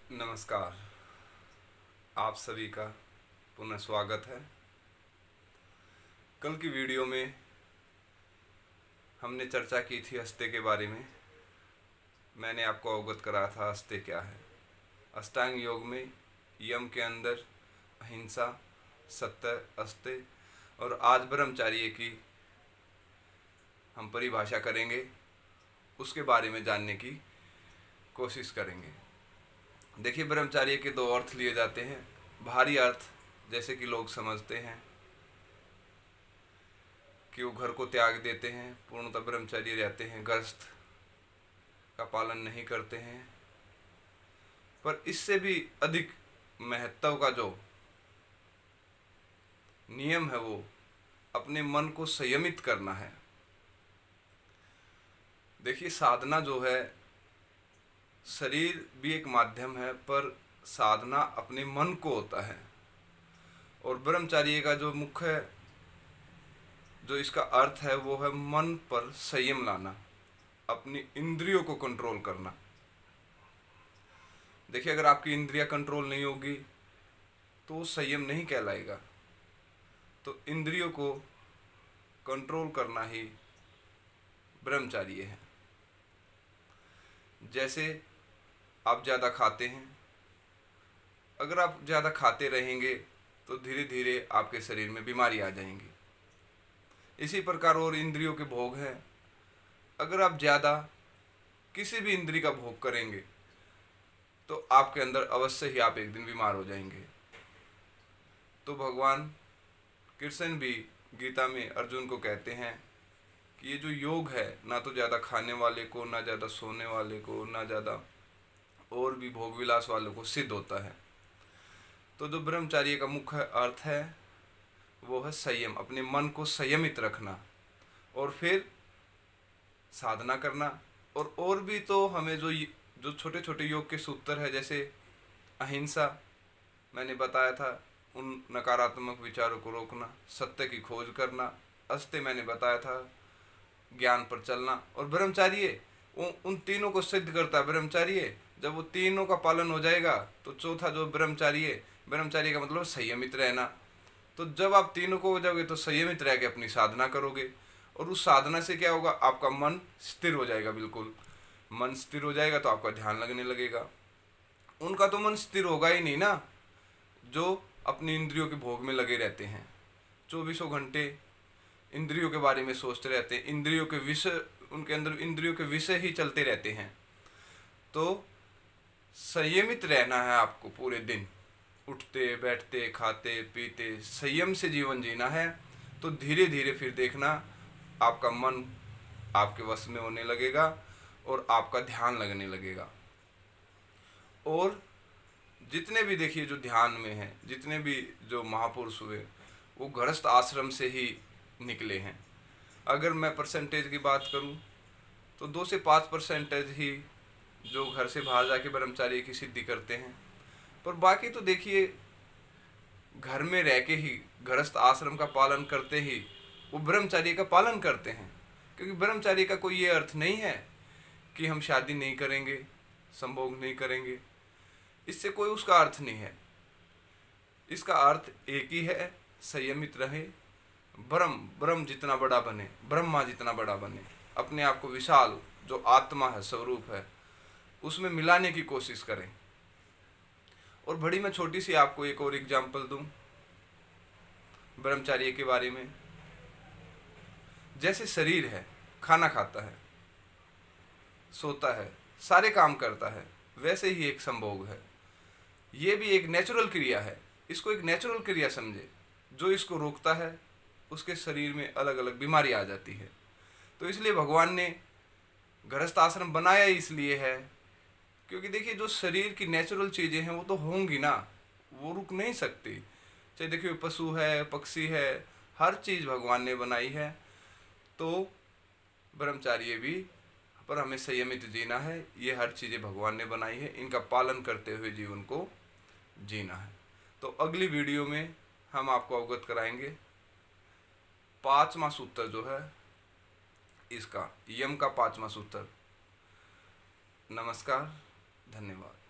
नमस्कार। आप सभी का पुनः स्वागत है। कल की वीडियो में हमने चर्चा की थी हस्ते के बारे में। मैंने आपको अवगत कराया था हस्ते क्या है। अष्टांग योग में यम के अंदर अहिंसा, सत्य, अस्ते और आज ब्रह्मचार्य की हम परिभाषा करेंगे, उसके बारे में जानने की कोशिश करेंगे। देखिए, ब्रह्मचार्य के दो अर्थ लिए जाते हैं। भारी अर्थ जैसे कि लोग समझते हैं कि वो घर को त्याग देते हैं, पूर्णतः ब्रह्मचारी रहते हैं, गृहस्थ का पालन नहीं करते हैं। पर इससे भी अधिक महत्व का जो नियम है वो अपने मन को संयमित करना है। देखिए, साधना जो है, शरीर भी एक माध्यम है, पर साधना अपने मन को होता है। और ब्रह्मचार्य का जो मुख्य जो इसका अर्थ है वो है मन पर संयम लाना, अपनी इंद्रियों को कंट्रोल करना। देखिए, अगर आपकी इंद्रियां कंट्रोल नहीं होगी तो वो संयम नहीं कहलाएगा। तो इंद्रियों को कंट्रोल करना ही ब्रह्मचार्य है। जैसे आप ज़्यादा खाते हैं, अगर आप ज़्यादा खाते रहेंगे तो धीरे धीरे आपके शरीर में बीमारी आ जाएंगी। इसी प्रकार और इंद्रियों के भोग हैं। अगर आप ज़्यादा किसी भी इंद्री का भोग करेंगे तो आपके अंदर अवश्य ही आप एक दिन बीमार हो जाएंगे। तो भगवान कृष्ण भी गीता में अर्जुन को कहते हैं कि ये जो योग है, ना तो ज़्यादा खाने वाले को, ना ज़्यादा सोने वाले को, ना ज़्यादा और भी भोग विलास वालों को सिद्ध होता है। तो जो ब्रह्मचार्य का मुख्य अर्थ है वो है संयम, अपने मन को संयमित रखना और फिर साधना करना। और भी तो हमें जो छोटे छोटे योग के सूत्र है, जैसे अहिंसा मैंने बताया था, उन नकारात्मक विचारों को रोकना, सत्य की खोज करना, अस्ते मैंने बताया था, ज्ञान पर चलना, और ब्रह्मचार्य उन तीनों को सिद्ध करता है। ब्रह्मचार्य जब वो तीनों का पालन हो जाएगा तो चौथा जो ब्रह्मचार्य का मतलब संयमित रहना। तो जब आप तीनों को हो जाओगे तो संयमित रह के अपनी साधना करोगे, और उस साधना से क्या होगा, आपका मन स्थिर हो जाएगा। बिल्कुल मन स्थिर हो जाएगा तो आपका ध्यान लगने लगेगा। उनका तो मन स्थिर होगा ही नहीं ना, जो अपनी इंद्रियों के भोग में लगे रहते हैं, चौबीसों घंटे इंद्रियों के बारे में सोचते रहते हैं, इंद्रियों के विषय, उनके अंदर इंद्रियों के विषय ही चलते रहते हैं। तो संयमित रहना है आपको पूरे दिन, उठते बैठते खाते पीते संयम से जीवन जीना है। तो धीरे धीरे फिर देखना आपका मन आपके वश में होने लगेगा और आपका ध्यान लगने लगेगा। और जितने भी देखिए जो ध्यान में हैं, जितने भी जो महापुरुष हुए, वो गृहस्थ आश्रम से ही निकले हैं। अगर मैं परसेंटेज की बात करूं तो 2 से 5% ही जो घर से बाहर जाके ब्रह्मचार्य की सिद्धि करते हैं। पर बाकी तो देखिए घर में रह के ही, गृहस्थ आश्रम का पालन करते ही वो ब्रह्मचार्य का पालन करते हैं। क्योंकि ब्रह्मचार्य का कोई ये अर्थ नहीं है कि हम शादी नहीं करेंगे, संभोग नहीं करेंगे। इससे कोई उसका अर्थ नहीं है। इसका अर्थ एक ही है, संयमित रहे, ब्रह्म जितना बड़ा बने, ब्रह्मा जितना बड़ा बने, अपने आप को विशाल जो आत्मा है, स्वरूप है, उसमें मिलाने की कोशिश करें। और बड़ी मैं छोटी सी आपको एक और एग्जाम्पल दूं ब्रह्मचार्य के बारे में। जैसे शरीर है, खाना खाता है, सोता है, सारे काम करता है, वैसे ही एक संभोग है। ये भी एक नेचुरल क्रिया है। इसको एक नेचुरल क्रिया समझे। जो इसको रोकता है उसके शरीर में अलग अलग बीमारी आ जाती है। तो इसलिए भगवान ने गृहस्थ आश्रम बनाया इसलिए है क्योंकि देखिए जो शरीर की नेचुरल चीज़ें हैं वो तो होंगी ना, वो रुक नहीं सकती। चाहे देखिए पशु है, पक्षी है, हर चीज़ भगवान ने बनाई है। तो ब्रह्मचार्य भी, पर हमें संयमित जीना है। ये हर चीज़ें भगवान ने बनाई है, इनका पालन करते हुए जीवन को जीना है। तो अगली वीडियो में हम आपको अवगत कराएंगे 5वां सूत्र जो है इसका, यम का 5वां सूत्र। नमस्कार, धन्यवाद।